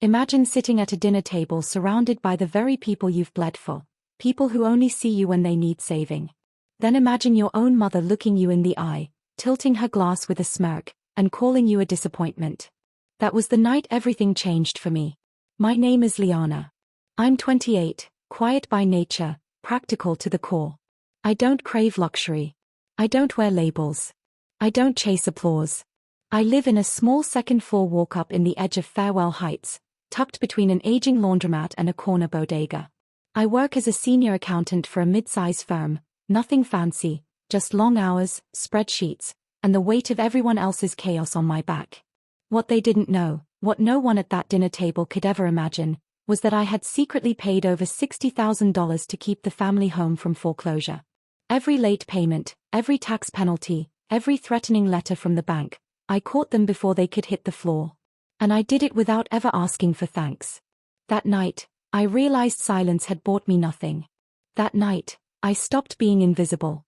Imagine sitting at a dinner table surrounded by the very people you've bled for, people who only see you when they need saving. Then imagine your own mother looking you in the eye, tilting her glass with a smirk, and calling you a disappointment. That was the night everything changed for me. My name is Liana. I'm 28, quiet by nature, practical to the core. I don't crave luxury. I don't wear labels. I don't chase applause. I live in a small second-floor walk-up in the edge of Farewell Heights, tucked between an aging laundromat and a corner bodega. I work as a senior accountant for a mid-size firm, nothing fancy, just long hours, spreadsheets, and the weight of everyone else's chaos on my back. What they didn't know, what no one at that dinner table could ever imagine, was that I had secretly paid over $60,000 to keep the family home from foreclosure. Every late payment, every tax penalty, every threatening letter from the bank, I caught them before they could hit the floor. And I did it without ever asking for thanks. That night, I realized silence had bought me nothing. That night, I stopped being invisible.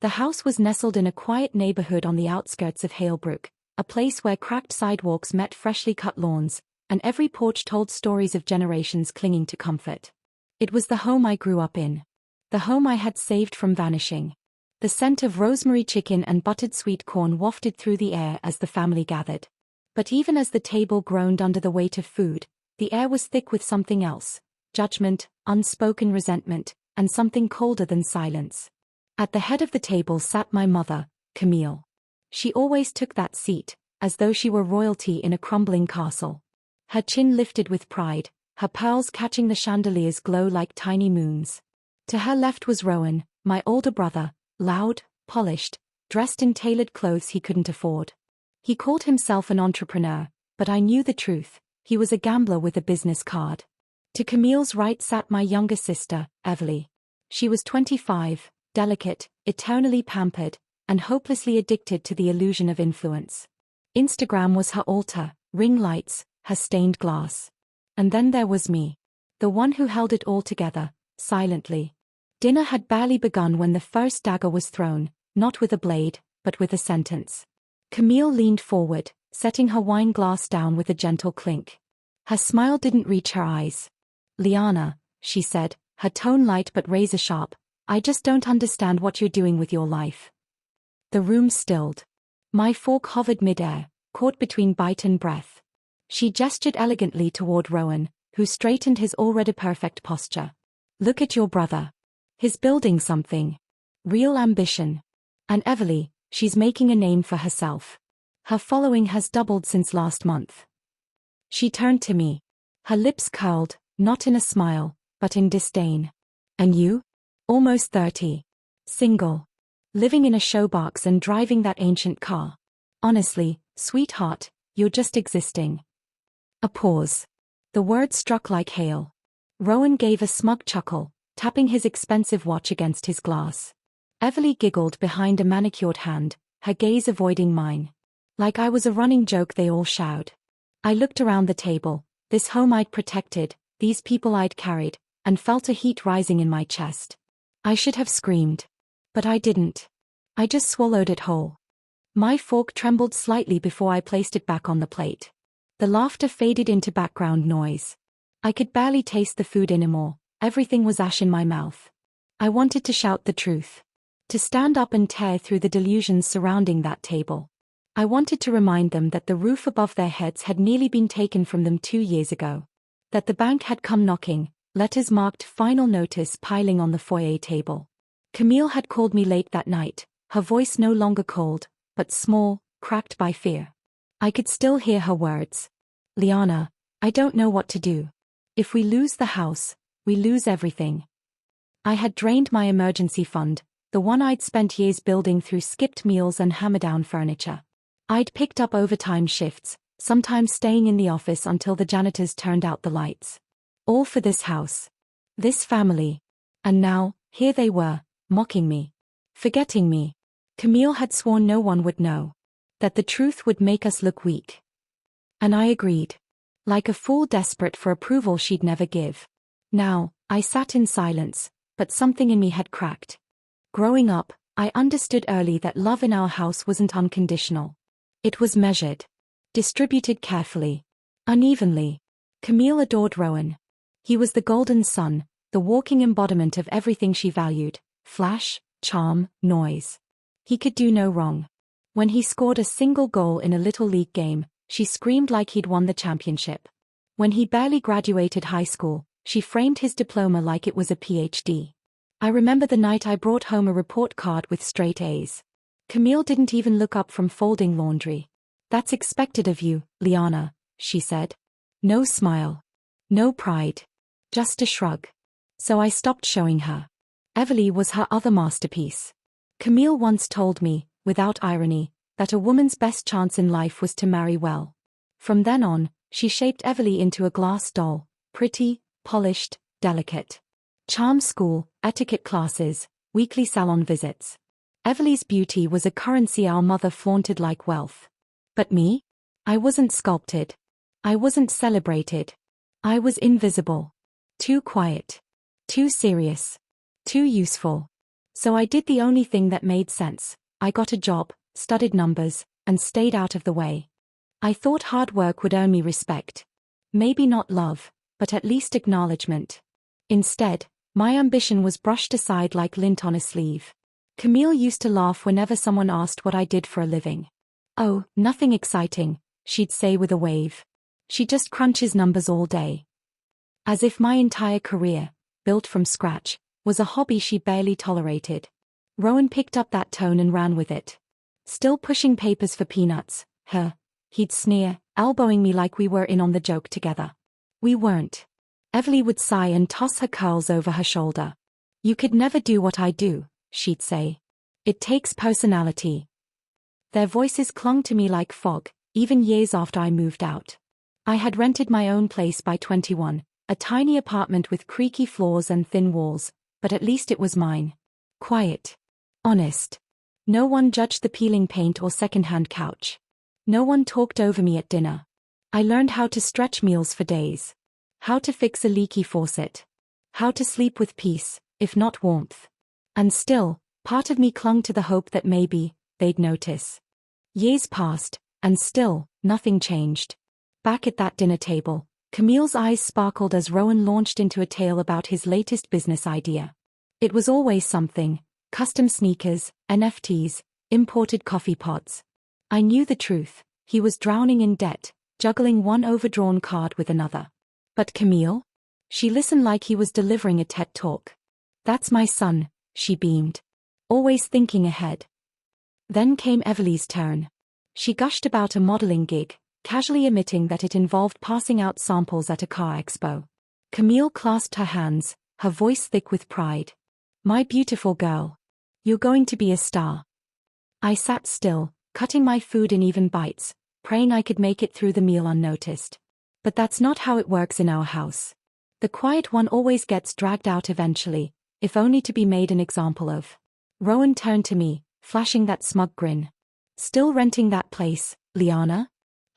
The house was nestled in a quiet neighborhood on the outskirts of Halebrook, a place where cracked sidewalks met freshly cut lawns, and every porch told stories of generations clinging to comfort. It was the home I grew up in. The home I had saved from vanishing. The scent of rosemary chicken and buttered sweet corn wafted through the air as the family gathered. But even as the table groaned under the weight of food, the air was thick with something else: judgment, unspoken resentment, and something colder than silence. At the head of the table sat my mother, Camille. She always took that seat, as though she were royalty in a crumbling castle. Her chin lifted with pride, her pearls catching the chandelier's glow like tiny moons. To her left was Rowan, my older brother, loud, polished, dressed in tailored clothes he couldn't afford. He called himself an entrepreneur, but I knew the truth: he was a gambler with a business card. To Camille's right sat my younger sister, Everly. She was 25, delicate, eternally pampered, and hopelessly addicted to the illusion of influence. Instagram was her altar, ring lights, her stained glass. And then there was me. The one who held it all together, silently. Dinner had barely begun when the first dagger was thrown, not with a blade, but with a sentence. Camille leaned forward, setting her wine glass down with a gentle clink. Her smile didn't reach her eyes. "Liana," she said, her tone light but razor-sharp, "I just don't understand what you're doing with your life." The room stilled. My fork hovered mid-air, caught between bite and breath. She gestured elegantly toward Rowan, who straightened his already perfect posture. "Look at your brother. He's building something. Real ambition. And Everly, she's making a name for herself. Her following has doubled since last month." She turned to me. Her lips curled, not in a smile, but in disdain. "And you? Almost 30. Single. Living in a showbox and driving that ancient car. Honestly, sweetheart, you're just existing." A pause. The words struck like hail. Rowan gave a smug chuckle, tapping his expensive watch against his glass. Everly giggled behind a manicured hand, her gaze avoiding mine. Like I was a running joke they all shouted. I looked around the table, this home I'd protected, these people I'd carried, and felt a heat rising in my chest. I should have screamed. But I didn't. I just swallowed it whole. My fork trembled slightly before I placed it back on the plate. The laughter faded into background noise. I could barely taste the food anymore, everything was ash in my mouth. I wanted to shout the truth. To stand up and tear through the delusions surrounding that table. I wanted to remind them that the roof above their heads had nearly been taken from them 2 years ago. That the bank had come knocking, letters marked "final notice" piling on the foyer table. Camille had called me late that night, her voice no longer cold, but small, cracked by fear. I could still hear her words. "Liana, I don't know what to do. If we lose the house, we lose everything." I had drained my emergency fund, the one I'd spent years building through skipped meals and hammer-down furniture. I'd picked up overtime shifts, sometimes staying in the office until the janitors turned out the lights. All for this house. This family. And now, here they were, mocking me. Forgetting me. Camille had sworn no one would know. That the truth would make us look weak. And I agreed. Like a fool desperate for approval she'd never give. Now, I sat in silence, but something in me had cracked. Growing up, I understood early that love in our house wasn't unconditional. It was measured. Distributed carefully. Unevenly. Camille adored Rowan. He was the golden son, the walking embodiment of everything she valued: flash, charm, noise. He could do no wrong. When he scored a single goal in a little league game, she screamed like he'd won the championship. When he barely graduated high school, she framed his diploma like it was a PhD. I remember the night I brought home a report card with straight A's. Camille didn't even look up from folding laundry. "That's expected of you, Liana," she said. No smile. No pride. Just a shrug. So I stopped showing her. Everly was her other masterpiece. Camille once told me, without irony, that a woman's best chance in life was to marry well. From then on, she shaped Everly into a glass doll, pretty, polished, delicate. Charm school, etiquette classes, weekly salon visits. Everly's beauty was a currency our mother flaunted like wealth. But me? I wasn't sculpted. I wasn't celebrated. I was invisible. Too quiet. Too serious. Too useful. So I did the only thing that made sense. I got a job, studied numbers, and stayed out of the way. I thought hard work would earn me respect. Maybe not love, but at least acknowledgement. Instead, my ambition was brushed aside like lint on a sleeve. Camille used to laugh whenever someone asked what I did for a living. "Oh, nothing exciting," she'd say with a wave. "She just crunches numbers all day." As if my entire career, built from scratch, was a hobby she barely tolerated. Rowan picked up that tone and ran with it. "Still pushing papers for peanuts, huh?" He'd sneer, elbowing me like we were in on the joke together. We weren't. Everly would sigh and toss her curls over her shoulder. "You could never do what I do," she'd say. "It takes personality." Their voices clung to me like fog, even years after I moved out. I had rented my own place by 21, a tiny apartment with creaky floors and thin walls, but at least it was mine. Quiet. Honest. No one judged the peeling paint or second-hand couch. No one talked over me at dinner. I learned how to stretch meals for days. How to fix a leaky faucet. How to sleep with peace, if not warmth. And still, part of me clung to the hope that maybe they'd notice. Years passed, and still, nothing changed. Back at that dinner table, Camille's eyes sparkled as Rowan launched into a tale about his latest business idea. It was always something: custom sneakers, NFTs, imported coffee pods. I knew the truth. He was drowning in debt, juggling one overdrawn card with another. But Camille? She listened like he was delivering a TED talk. "That's my son," she beamed. "Always thinking ahead." Then came Everly's turn. She gushed about a modeling gig, casually admitting that it involved passing out samples at a car expo. Camille clasped her hands, her voice thick with pride. "My beautiful girl. You're going to be a star." I sat still, cutting my food in even bites, praying I could make it through the meal unnoticed. But that's not how it works in our house. The quiet one always gets dragged out eventually, if only to be made an example of. Rowan turned to me, flashing that smug grin. "Still renting that place, Liana?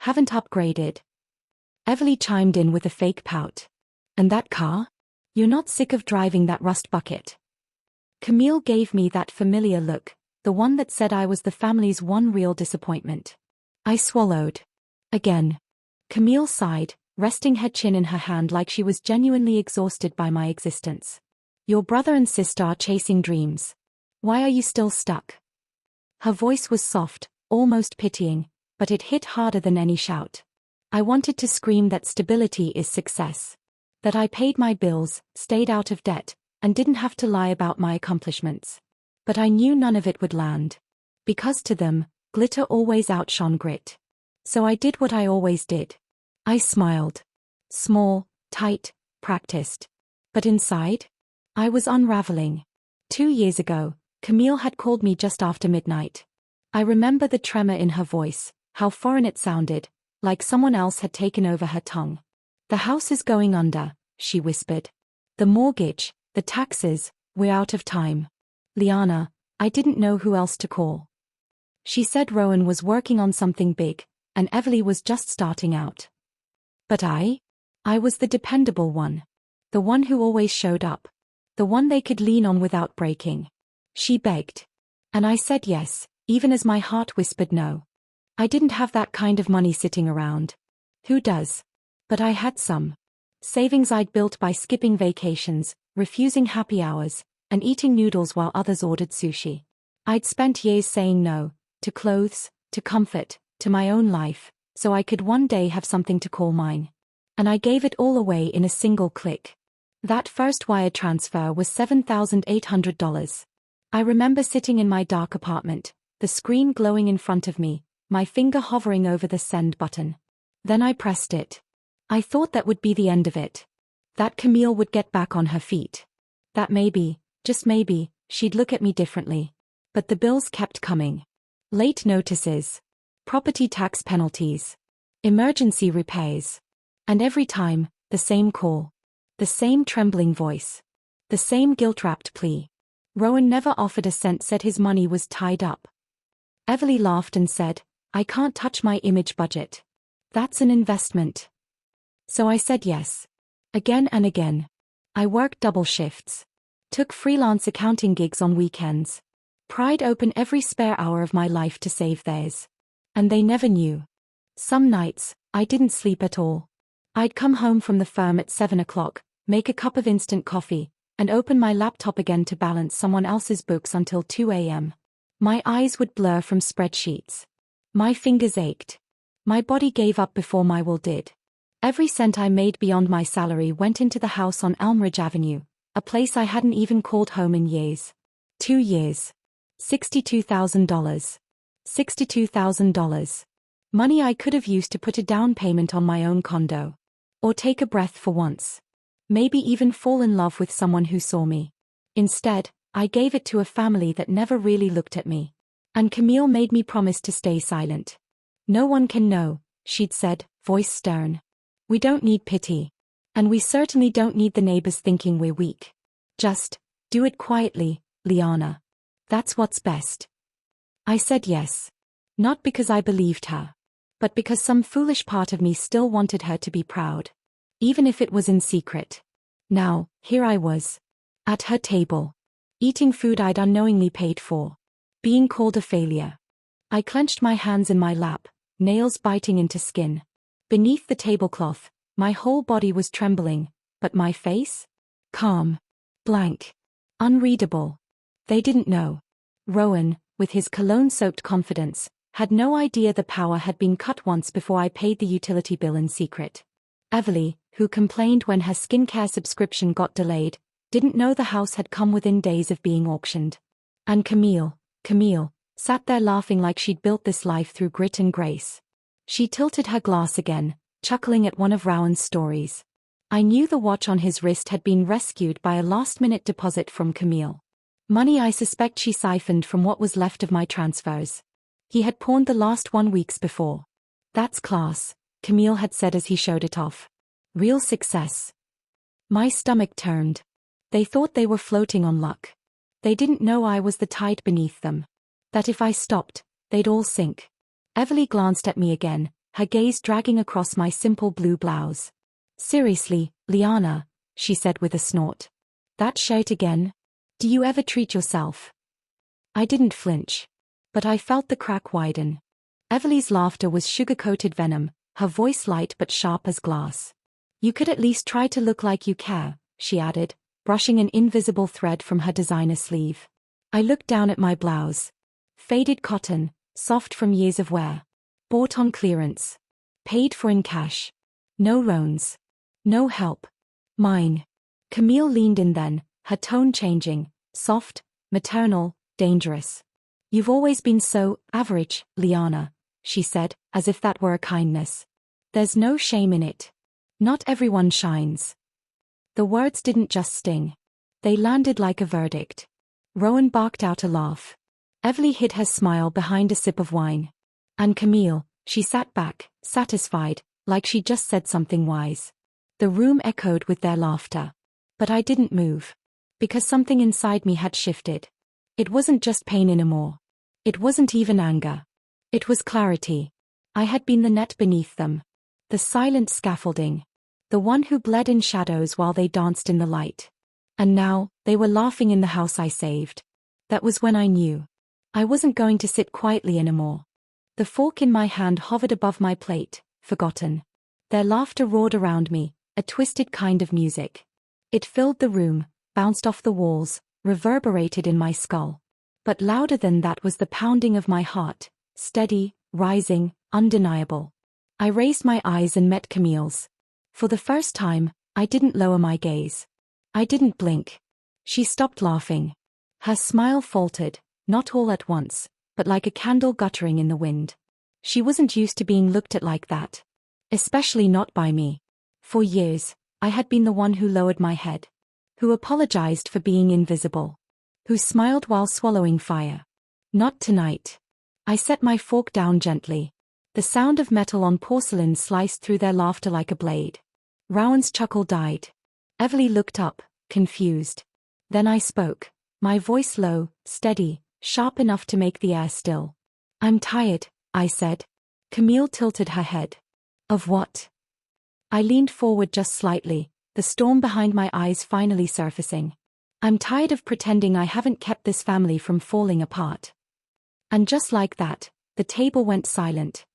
Haven't upgraded?" Everly chimed in with a fake pout. "And that car? You're not sick of driving that rust bucket?" Camille gave me that familiar look, the one that said I was the family's one real disappointment. I swallowed. Again. Camille sighed, resting her chin in her hand like she was genuinely exhausted by my existence. "Your brother and sister are chasing dreams. Why are you still stuck?" Her voice was soft, almost pitying, but it hit harder than any shout. I wanted to scream that stability is success. That I paid my bills, stayed out of debt, and didn't have to lie about my accomplishments. But I knew none of it would land. Because to them, glitter always outshone grit. So I did what I always did. I smiled. Small, tight, practiced. But inside? I was unraveling. 2 years ago, Camille had called me just after midnight. I remember the tremor in her voice, how foreign it sounded, like someone else had taken over her tongue. "The house is going under," she whispered. "The mortgage, the taxes, we're out of time." "Liana, I didn't know who else to call." She said Rowan was working on something big, and Everly was just starting out. But I was the dependable one. The one who always showed up. The one they could lean on without breaking. She begged. And I said yes, even as my heart whispered no. I didn't have that kind of money sitting around. Who does? But I had some. Savings I'd built by skipping vacations, refusing happy hours, and eating noodles while others ordered sushi. I'd spent years saying no, to clothes, to comfort, to my own life, so I could one day have something to call mine. And I gave it all away in a single click. That first wire transfer was $7,800. I remember sitting in my dark apartment, the screen glowing in front of me, my finger hovering over the send button. Then I pressed it. I thought that would be the end of it. That Camille would get back on her feet. That maybe, just maybe, she'd look at me differently. But the bills kept coming. Late notices. Property tax penalties. Emergency repairs. And every time, the same call. The same trembling voice. The same guilt-wrapped plea. Rowan never offered a cent, said his money was tied up. Everly laughed and said, I can't touch my image budget. That's an investment. So I said yes. Again and again. I worked double shifts. Took freelance accounting gigs on weekends. Pried open every spare hour of my life to save theirs. And they never knew. Some nights, I didn't sleep at all. I'd come home from the firm at 7 o'clock, make a cup of instant coffee, and open my laptop again to balance someone else's books until 2 a.m. My eyes would blur from spreadsheets. My fingers ached. My body gave up before my will did. Every cent I made beyond my salary went into the house on Elmridge Avenue, a place I hadn't even called home in years. 2 years. $62,000. $62,000. Money I could have used to put a down payment on my own condo. Or take a breath for once. Maybe even fall in love with someone who saw me. Instead, I gave it to a family that never really looked at me. And Camille made me promise to stay silent. No one can know, she'd said, voice stern. We don't need pity. And we certainly don't need the neighbors thinking we're weak. Just, do it quietly, Liana. That's what's best. I said yes. Not because I believed her. But because some foolish part of me still wanted her to be proud. Even if it was in secret. Now, here I was. At her table. Eating food I'd unknowingly paid for. Being called a failure. I clenched my hands in my lap, nails biting into skin. Beneath the tablecloth, my whole body was trembling, but my face? Calm. Blank. Unreadable. They didn't know. Rowan, with his cologne-soaked confidence, had no idea the power had been cut once before I paid the utility bill in secret. Everly, who complained when her skincare subscription got delayed, didn't know the house had come within days of being auctioned. And Camille, sat there laughing like she'd built this life through grit and grace. She tilted her glass again, chuckling at one of Rowan's stories. I knew the watch on his wrist had been rescued by a last-minute deposit from Camille. Money I suspect she siphoned from what was left of my transfers. He had pawned the last one weeks before. That's class, Camille had said as he showed it off. Real success. My stomach turned. They thought they were floating on luck. They didn't know I was the tide beneath them. That if I stopped, they'd all sink. Everly glanced at me again, her gaze dragging across my simple blue blouse. Seriously, Liana, she said with a snort. That shirt again? Do you ever treat yourself? I didn't flinch. But I felt the crack widen. Everly's laughter was sugar-coated venom, her voice light but sharp as glass. You could at least try to look like you care, she added, brushing an invisible thread from her designer sleeve. I looked down at my blouse. Faded cotton, soft from years of wear. Bought on clearance. Paid for in cash. No loans. No help. Mine. Camille leaned in then, her tone changing, soft, maternal, dangerous. You've always been so average, Liana, she said, as if that were a kindness. There's no shame in it. Not everyone shines. The words didn't just sting. They landed like a verdict. Rowan barked out a laugh. Everly hid her smile behind a sip of wine. And Camille, she sat back, satisfied, like she'd just said something wise. The room echoed with their laughter. But I didn't move. Because something inside me had shifted. It wasn't just pain anymore. It wasn't even anger. It was clarity. I had been the net beneath them. The silent scaffolding. The one who bled in shadows while they danced in the light. And now, they were laughing in the house I saved. That was when I knew. I wasn't going to sit quietly anymore. The fork in my hand hovered above my plate, forgotten. Their laughter roared around me, a twisted kind of music. It filled the room, bounced off the walls, reverberated in my skull. But louder than that was the pounding of my heart, steady, rising, undeniable. I raised my eyes and met Camille's. For the first time, I didn't lower my gaze. I didn't blink. She stopped laughing. Her smile faltered, not all at once, but like a candle guttering in the wind. She wasn't used to being looked at like that. Especially not by me. For years, I had been the one who lowered my head. Who apologized for being invisible. Who smiled while swallowing fire. Not tonight. I set my fork down gently. The sound of metal on porcelain sliced through their laughter like a blade. Rowan's chuckle died. Everly looked up, confused. Then I spoke, my voice low, steady, sharp enough to make the air still. I'm tired, I said. Camille tilted her head. Of what? I leaned forward just slightly, the storm behind my eyes finally surfacing. I'm tired of pretending I haven't kept this family from falling apart. And just like that, the table went silent.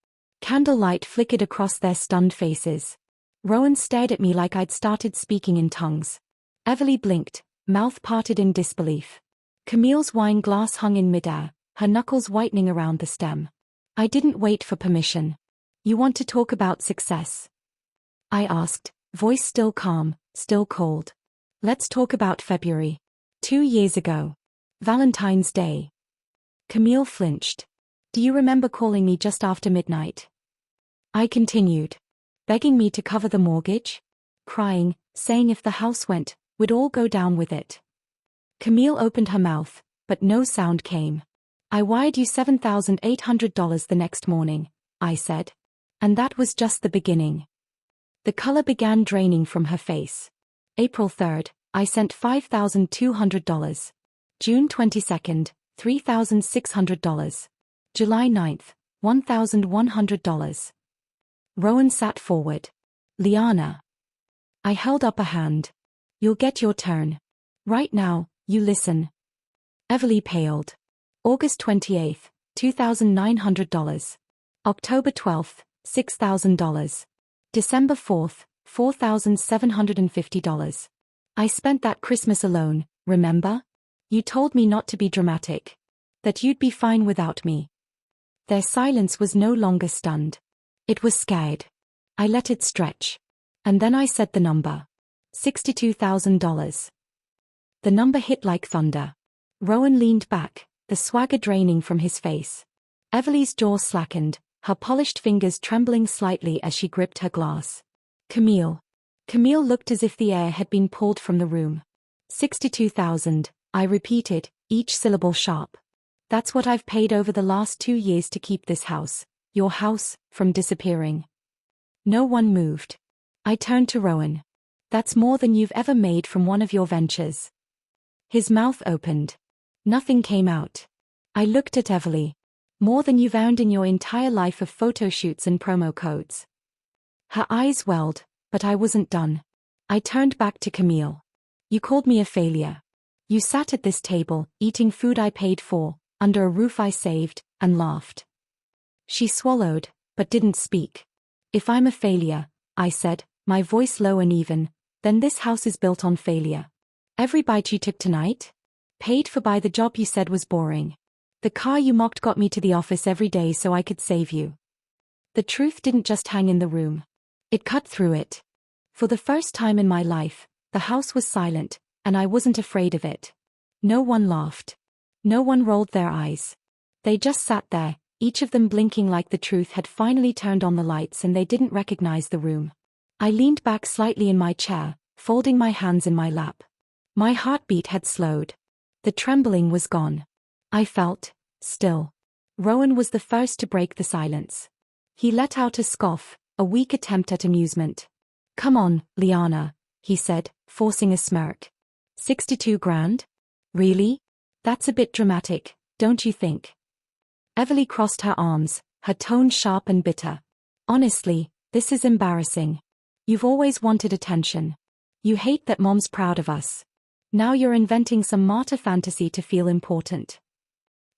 Candlelight flickered across their stunned faces. Rowan stared at me like I'd started speaking in tongues. Everly blinked, mouth parted in disbelief. Camille's wine glass hung in midair, her knuckles whitening around the stem. I didn't wait for permission. You want to talk about success? I asked, voice still calm, still cold. Let's talk about February. 2 years ago. Valentine's Day. Camille flinched. Do you remember calling me just after midnight? I continued. Begging me to cover the mortgage? Crying, saying if the house went, we'd all go down with it. Camille opened her mouth, but no sound came. I wired you $7,800 the next morning, I said. And that was just the beginning. The color began draining from her face. April 3rd, I sent $5,200. June 22nd, $3,600. July 9th, $1,100. Rowan sat forward. Liana. I held up a hand. You'll get your turn. Right now, you listen. Everly paled. August 28th, $2,900. October 12th, $6,000. December 4th, $4,750. I spent that Christmas alone, remember? You told me not to be dramatic. That you'd be fine without me. Their silence was no longer stunned. It was scared. I let it stretch. And then I said the number. $62,000. The number hit like thunder. Rowan leaned back, the swagger draining from his face. Everly's jaw slackened, her polished fingers trembling slightly as she gripped her glass. Camille. Camille looked as if the air had been pulled from the room. 62,000, I repeated, each syllable sharp. That's what I've paid over the last 2 years to keep this house, your house, from disappearing. No one moved. I turned to Rowan. That's more than you've ever made from one of your ventures. His mouth opened. Nothing came out. I looked at Everly. More than you've earned in your entire life of photo shoots and promo codes. Her eyes welled, but I wasn't done. I turned back to Camille. You called me a failure. You sat at this table, eating food I paid for, under a roof I saved, and laughed. She swallowed, but didn't speak. If I'm a failure, I said, my voice low and even, then this house is built on failure. Every bite you took tonight? Paid for by the job you said was boring. The car you mocked got me to the office every day so I could save you. The truth didn't just hang in the room. It cut through it. For the first time in my life, the house was silent, and I wasn't afraid of it. No one laughed. No one rolled their eyes. They just sat there, each of them blinking like the truth had finally turned on the lights and they didn't recognize the room. I leaned back slightly in my chair, folding my hands in my lap. My heartbeat had slowed. The trembling was gone. I felt still. Rowan was the first to break the silence. He let out a scoff, a weak attempt at amusement. Come on, Liana, he said, forcing a smirk. 62 grand? Really? That's a bit dramatic, don't you think? Everly crossed her arms, her tone sharp and bitter. Honestly, this is embarrassing. You've always wanted attention. You hate that Mom's proud of us. Now you're inventing some martyr fantasy to feel important.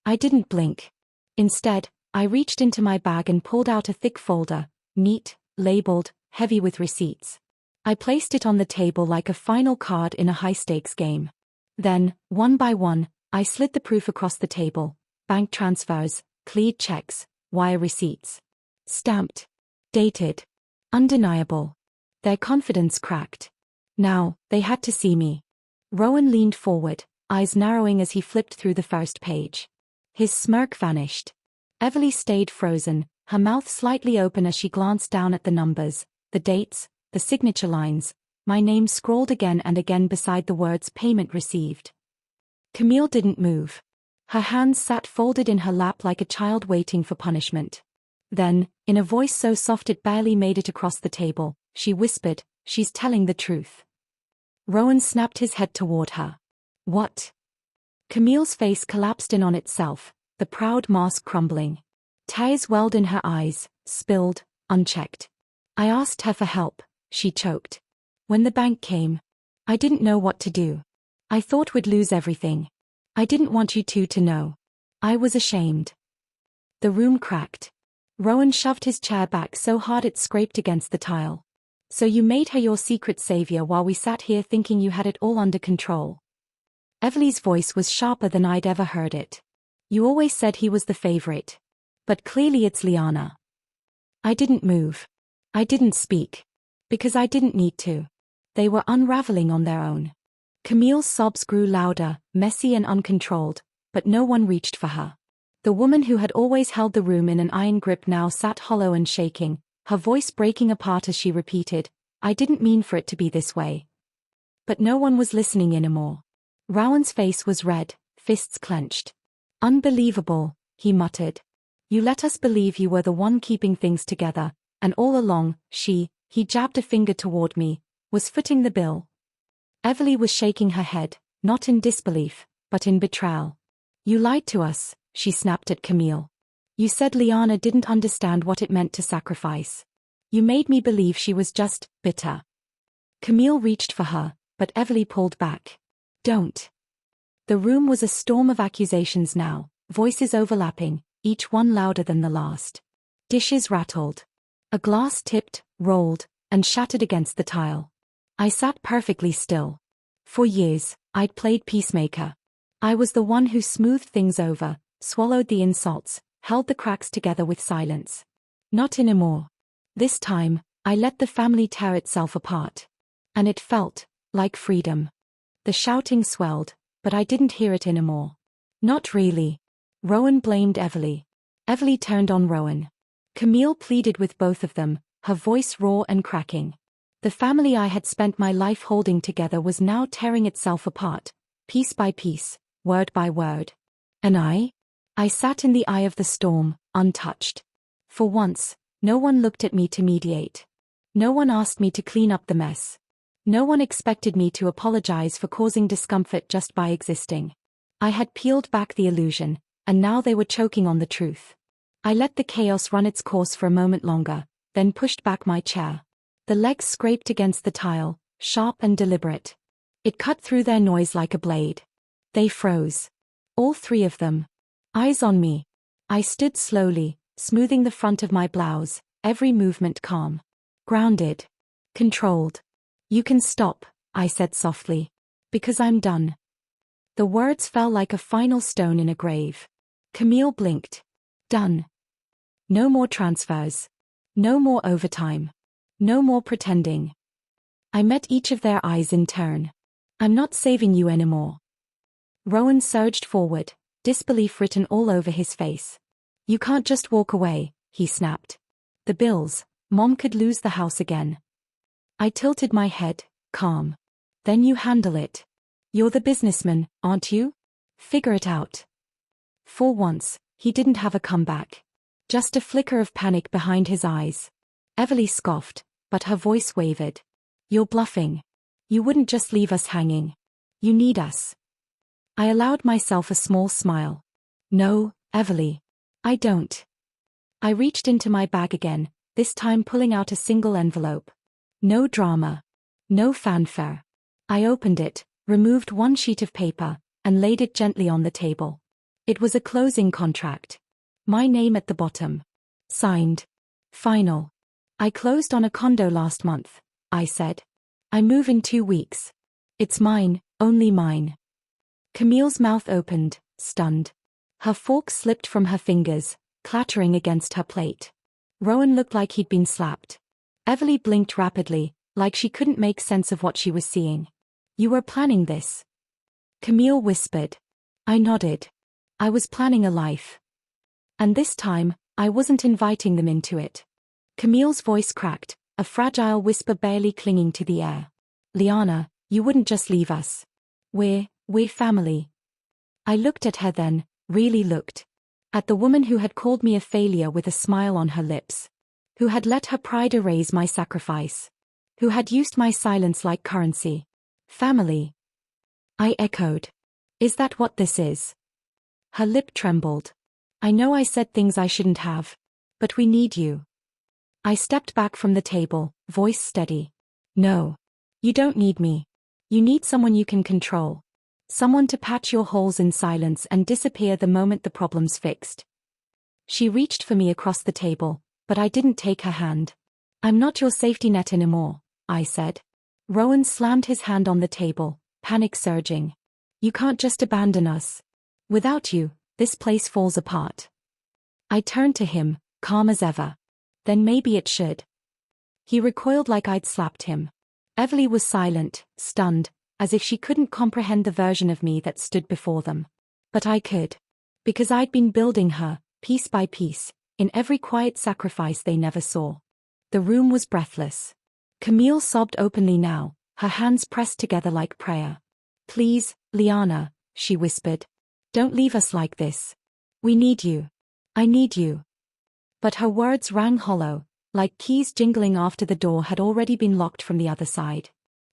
I didn't blink. Instead, I reached into my bag and pulled out a thick folder, neat, labeled, heavy with receipts. I placed it on the table like a final card in a high-stakes game. Then, one by one, I slid the proof across the table: bank transfers, cleared checks, wire receipts. Stamped. Dated. Undeniable. Their confidence cracked. Now, they had to see me. Rowan leaned forward, eyes narrowing as he flipped through the first page. His smirk vanished. Everly stayed frozen, her mouth slightly open as she glanced down at the numbers, the dates, the signature lines, my name scrawled again and again beside the words "payment received." Camille didn't move. Her hands sat folded in her lap like a child waiting for punishment. Then, in a voice so soft it barely made it across the table, she whispered, "She's telling the truth." Rowan snapped his head toward her. "What?" Camille's face collapsed in on itself, the proud mask crumbling. Tears welled in her eyes, spilled, unchecked. "I asked her for help," she choked. "When the bank came, I didn't know what to do. I thought we'd lose everything. I didn't want you two to know. I was ashamed." The room cracked. Rowan shoved his chair back so hard it scraped against the tile. "So you made her your secret savior while we sat here thinking you had it all under control." Everly's voice was sharper than I'd ever heard it. "You always said he was the favorite. But clearly it's Liana." I didn't move. I didn't speak. Because I didn't need to. They were unraveling on their own. Camille's sobs grew louder, messy and uncontrolled, but no one reached for her. The woman who had always held the room in an iron grip now sat hollow and shaking, her voice breaking apart as she repeated, "I didn't mean for it to be this way." But no one was listening anymore. Rowan's face was red, fists clenched. "Unbelievable," he muttered. "You let us believe you were the one keeping things together, and all along, he jabbed a finger toward me, was footing the bill." Everly was shaking her head, not in disbelief, but in betrayal. "You lied to us," she snapped at Camille. "You said Liana didn't understand what it meant to sacrifice. You made me believe she was just bitter." Camille reached for her, but Everly pulled back. "Don't." The room was a storm of accusations now, voices overlapping, each one louder than the last. Dishes rattled. A glass tipped, rolled, and shattered against the tile. I sat perfectly still. For years, I'd played peacemaker. I was the one who smoothed things over, swallowed the insults, held the cracks together with silence. Not anymore. This time, I let the family tear itself apart. And it felt like freedom. The shouting swelled, but I didn't hear it anymore. "Not really." Rowan blamed Everly. Everly turned on Rowan. Camille pleaded with both of them, her voice raw and cracking. The family I had spent my life holding together was now tearing itself apart, piece by piece, word by word. And I sat in the eye of the storm, untouched. For once, no one looked at me to mediate. No one asked me to clean up the mess. No one expected me to apologize for causing discomfort just by existing. I had peeled back the illusion, and now they were choking on the truth. I let the chaos run its course for a moment longer, then pushed back my chair. The legs scraped against the tile, sharp and deliberate. It cut through their noise like a blade. They froze. All three of them. Eyes on me. I stood slowly, smoothing the front of my blouse, every movement calm. Grounded. Controlled. "You can stop," I said softly. "Because I'm done." The words fell like a final stone in a grave. Camille blinked. Done. No more transfers. No more overtime. No more pretending. I met each of their eyes in turn. "I'm not saving you anymore." Rowan surged forward, disbelief written all over his face. "You can't just walk away," he snapped. "The bills, Mom could lose the house again." I tilted my head, calm. "Then you handle it. You're the businessman, aren't you? Figure it out." For once, he didn't have a comeback. Just a flicker of panic behind his eyes. Everly scoffed, but her voice wavered. "You're bluffing. You wouldn't just leave us hanging. You need us." I allowed myself a small smile. "No, Everly. I don't." I reached into my bag again, this time pulling out a single envelope. No drama. No fanfare. I opened it, removed one sheet of paper, and laid it gently on the table. It was a closing contract. My name at the bottom. Signed. Final. I closed on a condo last month, I said. I move in 2 weeks. It's mine, only mine. Camille's mouth opened, stunned. Her fork slipped from her fingers, clattering against her plate. Rowan looked like he'd been slapped. Everly blinked rapidly, like she couldn't make sense of what she was seeing. You were planning this? Camille whispered. I nodded. I was planning a life. And this time, I wasn't inviting them into it. Camille's voice cracked, a fragile whisper barely clinging to the air. Liana, you wouldn't just leave us. We're family. I looked at her then, really looked. At the woman who had called me a failure with a smile on her lips. Who had let her pride erase my sacrifice. Who had used my silence like currency. Family. I echoed. Is that what this is? Her lip trembled. I know I said things I shouldn't have. But we need you. I stepped back from the table, voice steady. No. You don't need me. You need someone you can control. Someone to patch your holes in silence and disappear the moment the problem's fixed. She reached for me across the table, but I didn't take her hand. I'm not your safety net anymore, I said. Rowan slammed his hand on the table, panic surging. You can't just abandon us. Without you, this place falls apart. I turned to him, calm as ever. Then maybe it should. He recoiled like I'd slapped him. Everly was silent, stunned, as if she couldn't comprehend the version of me that stood before them. But I could. Because I'd been building her, piece by piece, in every quiet sacrifice they never saw. The room was breathless. Camille sobbed openly now, her hands pressed together like prayer. Please, Liana, she whispered. Don't leave us like this. We need you. I need you. But her words rang hollow, like keys jingling after the door had already been locked from the other side.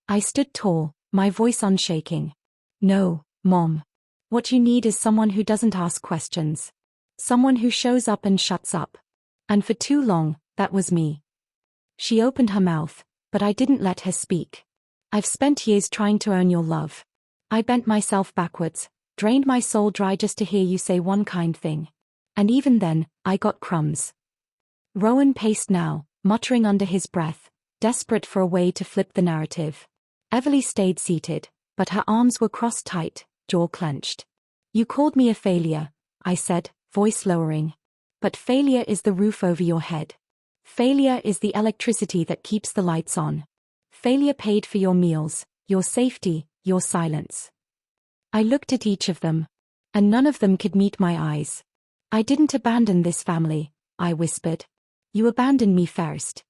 I stood tall, my voice unshaking. No, Mom. What you need is someone who doesn't ask questions. Someone who shows up and shuts up. And for too long, that was me. She opened her mouth, but I didn't let her speak. I've spent years trying to earn your love. I bent myself backwards, drained my soul dry just to hear you say one kind thing. And even then, I got crumbs. Rowan paced now, muttering under his breath, desperate for a way to flip the narrative. Everly stayed seated, but her arms were crossed tight, jaw clenched. You called me a failure, I said, voice lowering. But failure is the roof over your head. Failure is the electricity that keeps the lights on. Failure paid for your meals, your safety, your silence. I looked at each of them. And none of them could meet my eyes. I didn't abandon this family, I whispered. You abandoned me first.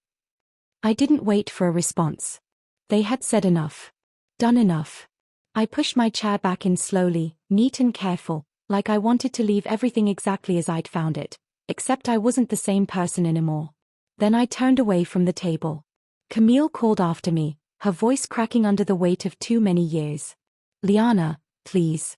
I didn't wait for a response. They had said enough. Done enough. I pushed my chair back in slowly, neat and careful, like I wanted to leave everything exactly as I'd found it, except I wasn't the same person anymore. Then I turned away from the table. Camille called after me, her voice cracking under the weight of too many years. Liana, please.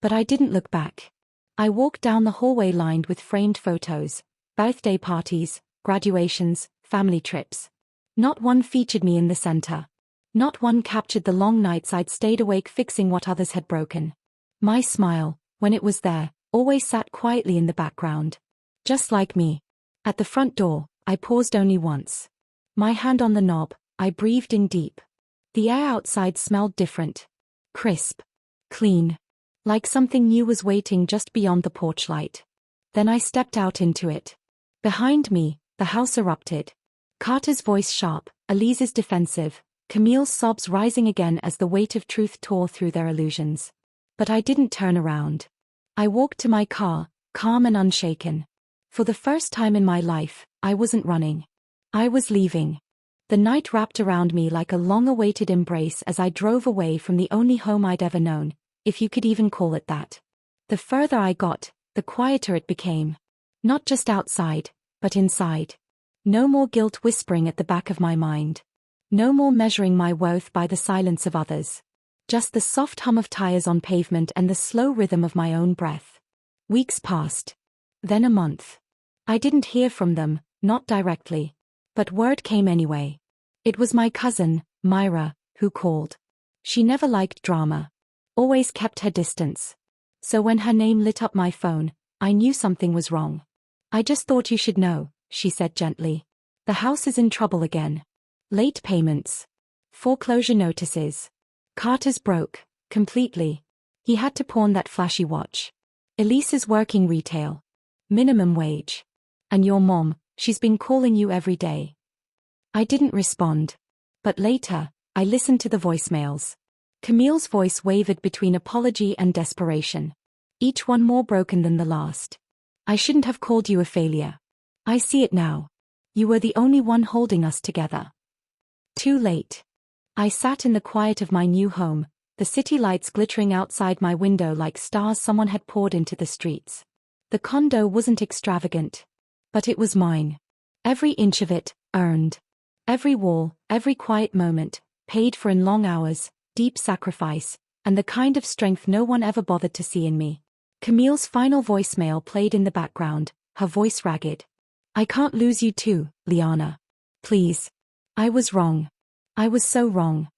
But I didn't look back. I walked down the hallway lined with framed photos, birthday parties, graduations, family trips. Not one featured me in the center. Not one captured the long nights I'd stayed awake fixing what others had broken. My smile, when it was there, always sat quietly in the background. Just like me. At the front door, I paused only once. My hand on the knob, I breathed in deep. The air outside smelled different. Crisp. Clean. Like something new was waiting just beyond the porch light. Then I stepped out into it. Behind me, the house erupted. Carter's voice sharp, Elise's defensive, Camille's sobs rising again as the weight of truth tore through their illusions. But I didn't turn around. I walked to my car, calm and unshaken. For the first time in my life, I wasn't running. I was leaving. The night wrapped around me like a long-awaited embrace as I drove away from the only home I'd ever known, if you could even call it that. The further I got, the quieter it became. Not just outside, but inside. No more guilt whispering at the back of my mind. No more measuring my worth by the silence of others. Just the soft hum of tires on pavement and the slow rhythm of my own breath. Weeks passed. Then a month. I didn't hear from them, not directly. But word came anyway. It was my cousin, Myra, who called. She never liked drama. Always kept her distance. So when her name lit up my phone, I knew something was wrong. I just thought you should know, she said gently. The house is in trouble again. Late payments. Foreclosure notices. Carter's broke, completely. He had to pawn that flashy watch. Elise is working retail. Minimum wage. And your mom, she's been calling you every day. I didn't respond. But later, I listened to the voicemails. Camille's voice wavered between apology and desperation. Each one more broken than the last. I shouldn't have called you a failure. I see it now. You were the only one holding us together. Too late. I sat in the quiet of my new home, the city lights glittering outside my window like stars someone had poured into the streets. The condo wasn't extravagant. But it was mine. Every inch of it, earned. Every wall, every quiet moment, paid for in long hours, deep sacrifice, and the kind of strength no one ever bothered to see in me. Camille's final voicemail played in the background, her voice ragged. I can't lose you too, Liana. Please. I was wrong. I was so wrong.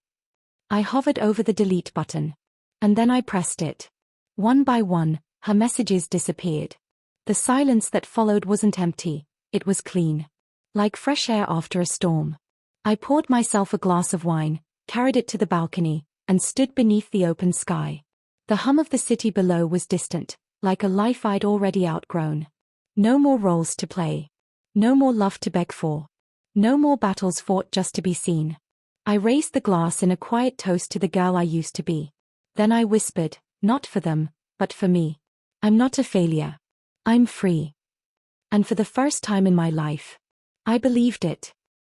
I hovered over the delete button. And then I pressed it. One by one, her messages disappeared. The silence that followed wasn't empty, it was clean. Like fresh air after a storm. I poured myself a glass of wine, carried it to the balcony, and stood beneath the open sky. The hum of the city below was distant, like a life I'd already outgrown. No more roles to play. No more love to beg for. No more battles fought just to be seen. I raised the glass in a quiet toast to the girl I used to be. Then I whispered, not for them, but for me. I'm not a failure. I'm free. And for the first time in my life, I believed it.